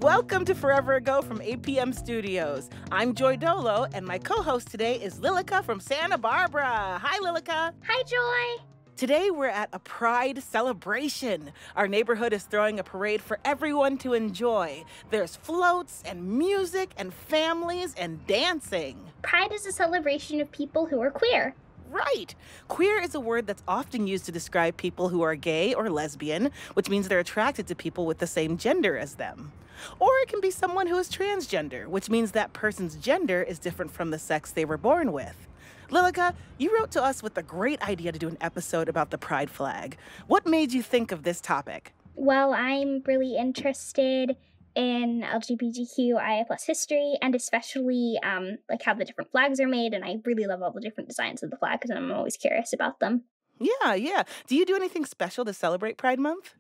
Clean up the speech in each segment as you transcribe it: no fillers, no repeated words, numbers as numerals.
Welcome to Forever Ago from APM Studios. I'm Joy Dolo, and my co-host today is Lilike from Santa Barbara. Hi, Lilike. Hi, Joy. Today, we're at a Pride celebration. Our neighborhood is throwing a parade for everyone to enjoy. There's floats and music and families and dancing. Pride is a celebration of people who are queer. Right. Queer is a word that's often used to describe people who are gay or lesbian, which means they're attracted to people with the same gender as them. Or it can be someone who is transgender, which means that person's gender is different from the sex they were born with. Lilike, you wrote to us with a great idea to do an episode about the pride flag. What made you think of this topic? Well, I'm really interested in LGBTQIA+ history, and especially how the different flags are made, and I really love all the different designs of the flag because I'm always curious about them. Yeah. Do you do anything special to celebrate Pride Month?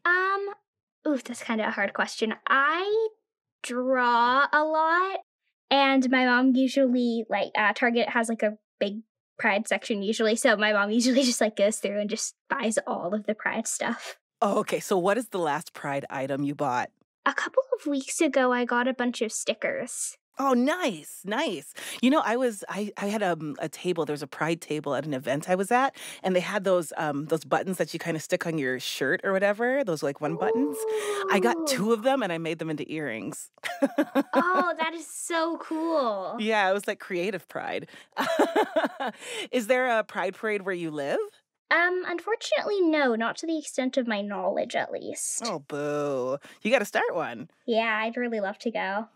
That's kind of a hard question. I draw a lot, and my mom usually, Target has a big Pride section usually, so my mom usually just goes through and just buys all of the Pride stuff. Oh, okay. So what is the last Pride item you bought? A couple of weeks ago, I got a bunch of stickers. Oh, nice. You know, I had a table. There was a Pride table at an event I was at, and they had those buttons that you kind of stick on your shirt or whatever. Those one buttons. I got 2 of them, and I made them into earrings. Oh, that is so cool. Yeah, it was like creative Pride. Is there a Pride parade where you live? Unfortunately, no, not to the extent of my knowledge, at least. Oh, boo. You got to start one. Yeah, I'd really love to go.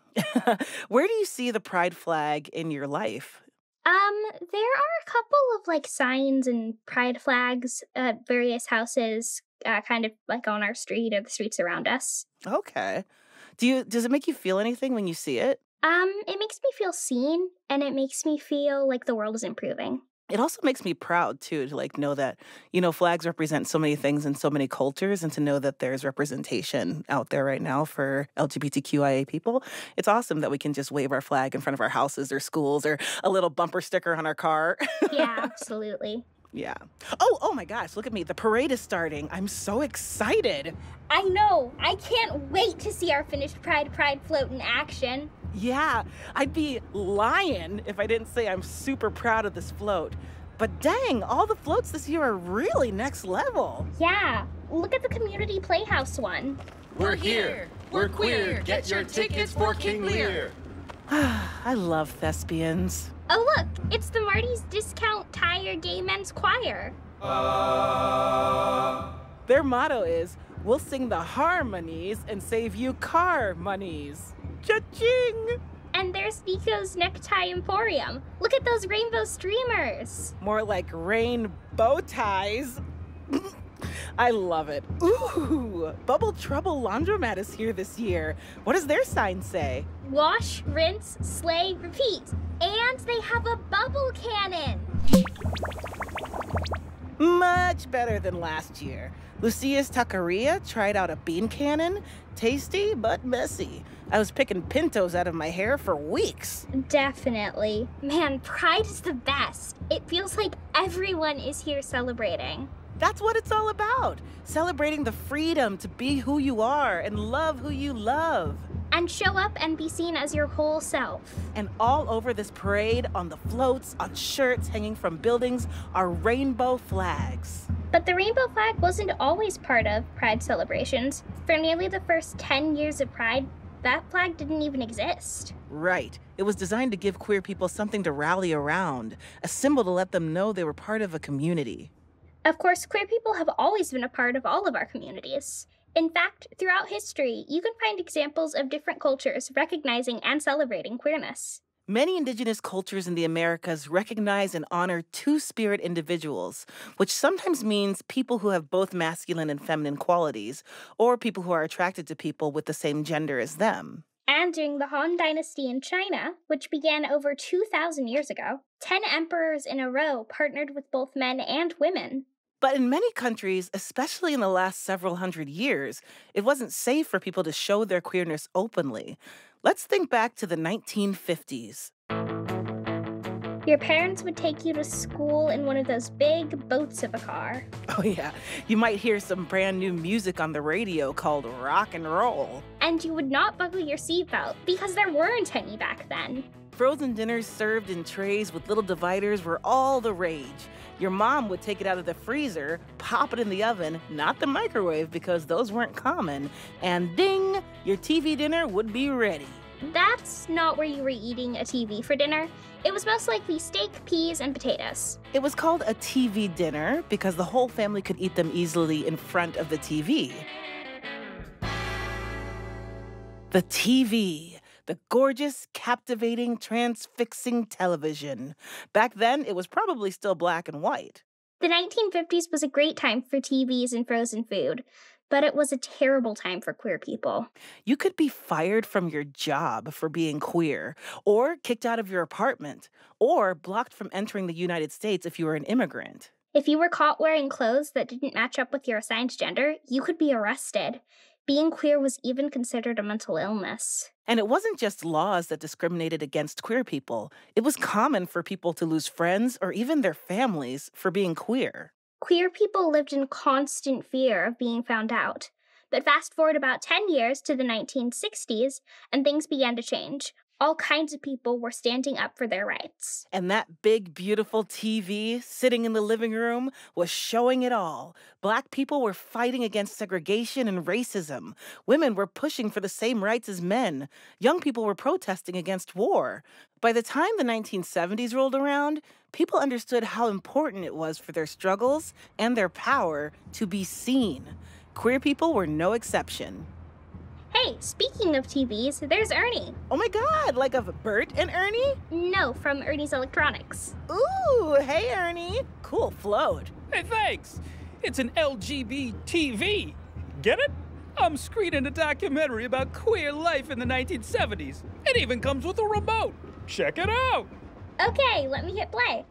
Where do you see the Pride flag in your life? There are a couple of signs and Pride flags at various houses, kind of on our street or the streets around us. Okay. Does it make you feel anything when you see it? It makes me feel seen, and it makes me feel like the world is improving. It also makes me proud, too, to know that, flags represent so many things in so many cultures, and to know that there's representation out there right now for LGBTQIA people. It's awesome that we can just wave our flag in front of our houses or schools or a little bumper sticker on our car. Yeah, absolutely. Yeah. Oh my gosh, look at me. The parade is starting. I'm so excited. I know. I can't wait to see our finished Pride float in action. Yeah, I'd be lying if I didn't say I'm super proud of this float. But dang, all the floats this year are really next level. Yeah, look at the community playhouse one. We're here. We're queer. Get your tickets for King Lear. I love thespians. Oh, look, it's the Marty's Discount Tire Gay Men's Choir. Their motto is, we'll sing the harmonies and save you car monies. Cha-ching! And there's Nico's Necktie Emporium. Look at those rainbow streamers. More like rainbow ties. I love it. Ooh, Bubble Trouble Laundromat is here this year. What does their sign say? Wash, rinse, slay, repeat. And they have a bubble cannon. Much better than last year. Lucia's Taqueria tried out a bean cannon. Tasty, but messy. I was picking pintos out of my hair for weeks. Definitely. Man, Pride is the best. It feels like everyone is here celebrating. That's what it's all about. Celebrating the freedom to be who you are and love who you love. And show up and be seen as your whole self. And all over this parade, on the floats, on shirts hanging from buildings, are rainbow flags. But the rainbow flag wasn't always part of Pride celebrations. For nearly the first 10 years of Pride, that flag didn't even exist. Right. It was designed to give queer people something to rally around, a symbol to let them know they were part of a community. Of course, queer people have always been a part of all of our communities. In fact, throughout history, you can find examples of different cultures recognizing and celebrating queerness. Many indigenous cultures in the Americas recognize and honor two-spirit individuals, which sometimes means people who have both masculine and feminine qualities, or people who are attracted to people with the same gender as them. And during the Han Dynasty in China, which began over 2,000 years ago, 10 emperors in a row partnered with both men and women. But in many countries, especially in the last several hundred years, it wasn't safe for people to show their queerness openly. Let's think back to the 1950s. Your parents would take you to school in one of those big boats of a car. Oh yeah, you might hear some brand new music on the radio called rock and roll. And you would not buckle your seatbelt because there weren't any back then. Frozen dinners served in trays with little dividers were all the rage. Your mom would take it out of the freezer, pop it in the oven, not the microwave because those weren't common, and ding, your TV dinner would be ready. That's not where you were eating a TV for dinner. It was most likely steak, peas, and potatoes. It was called a TV dinner because the whole family could eat them easily in front of the TV. The TV. The gorgeous, captivating, transfixing television. Back then, it was probably still black and white. The 1950s was a great time for TVs and frozen food, but it was a terrible time for queer people. You could be fired from your job for being queer, or kicked out of your apartment, or blocked from entering the United States if you were an immigrant. If you were caught wearing clothes that didn't match up with your assigned gender, you could be arrested. Being queer was even considered a mental illness. And it wasn't just laws that discriminated against queer people. It was common for people to lose friends or even their families for being queer. Queer people lived in constant fear of being found out. But fast forward about 10 years to the 1960s, and things began to change. All kinds of people were standing up for their rights. And that big, beautiful TV sitting in the living room was showing it all. Black people were fighting against segregation and racism. Women were pushing for the same rights as men. Young people were protesting against war. By the time the 1970s rolled around, people understood how important it was for their struggles and their power to be seen. Queer people were no exception. Hey, speaking of TVs, there's Ernie. Oh my God, like of Bert and Ernie? No, from Ernie's Electronics. Ooh, hey Ernie. Cool float. Hey, thanks. It's an LGB TV. Get it? I'm screening a documentary about queer life in the 1970s. It even comes with a remote. Check it out. Okay, let me hit play.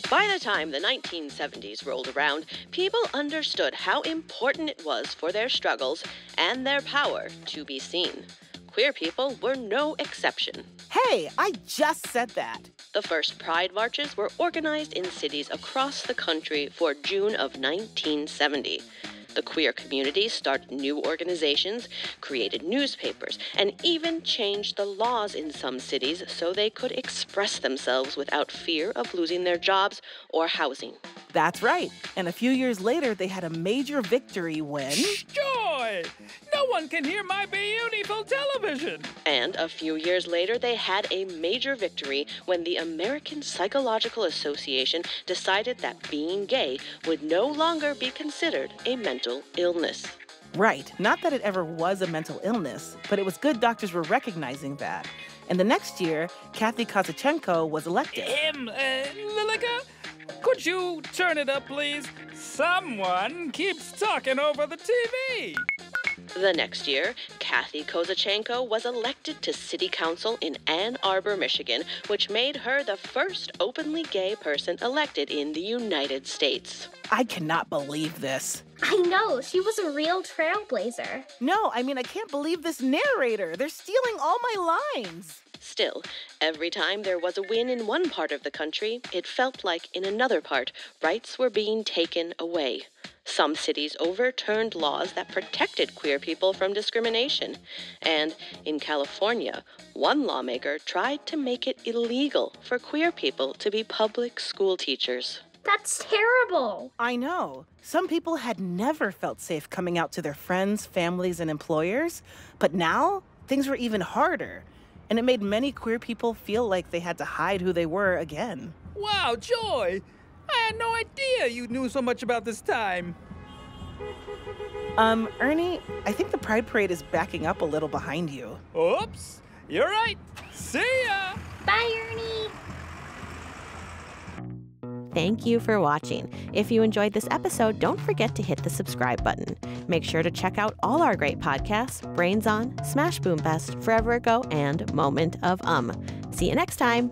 By the time the 1970s rolled around, people understood how important it was for their struggles and their power to be seen. Queer people were no exception. Hey, I just said that. The first Pride marches were organized in cities across the country for June of 1970. The queer community started new organizations, created newspapers, and even changed the laws in some cities so they could express themselves without fear of losing their jobs or housing. That's right. And a few years later, they had a major victory when... Joy! No one can hear my beautiful television. And a few years later, they had a major victory when the American Psychological Association decided that being gay would no longer be considered a mental illness. Right. Not that it ever was a mental illness, but it was good doctors were recognizing that. And the next year, Kathy Kozachenko was elected. Lilike, could you turn it up, please? Someone keeps talking over the TV. The next year, Kathy Kozachenko was elected to City Council in Ann Arbor, Michigan, which made her the first openly gay person elected in the United States. I cannot believe this. I know, she was a real trailblazer. No, I can't believe this narrator. They're stealing all my lines. Still, every time there was a win in one part of the country, it felt like in another part, rights were being taken away. Some cities overturned laws that protected queer people from discrimination. And in California, one lawmaker tried to make it illegal for queer people to be public school teachers. That's terrible. I know. Some people had never felt safe coming out to their friends, families, and employers. But now, things were even harder. And it made many queer people feel like they had to hide who they were again. Wow, Joy! I had no idea you knew so much about this time. Ernie, I think the Pride Parade is backing up a little behind you. Oops! You're right. See ya! Bye, Ernie! Thank you for watching. If you enjoyed this episode, don't forget to hit the subscribe button. Make sure to check out all our great podcasts, Brains On, Smash Boom Best, Forever Ago, and Moment of See you next time.